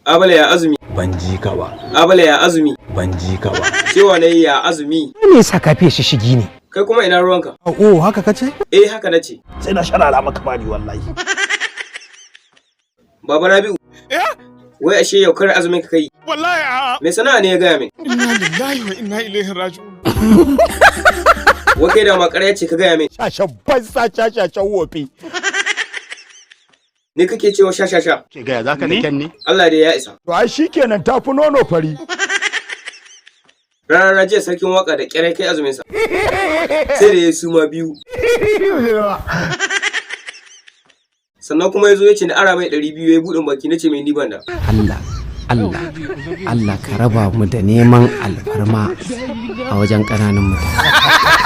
Abala ya azumi. Ban ji ka ba. Abala ya azumi. Ban ji ka ba. Cewa ne ya azumi. Me yasa ka fiye shishigi ne? Kai kuma ina ruwanka? Oh, haka kace? Eh haka nace. Sai na sharara maka bani wallahi. Baba Rabi'u. Wai ashe yau kar azumin ka kai. Wallahi a'a. Me sana'a ne ya gaya min? Inna lillahi wa inna ilaihi raji'un. Wai kai da ma ƙarya ce ka gaya min. Shashan banza shashashan wofi. Ni kake cewa sha. Ke gaya zaka da kyan ne? Allah dai ya isa. To ai shikenan tafi nono fari. Rana jiya sarkin waka da ƙyar kai azumin sa. Sai da ya suma biyu. Sannan kuma ya zo ya ce na ara mai 200 ya buɗin baki na ce mai ni banda. Allah ka raba mu da neman alfarma a wajen ƙananan mutane.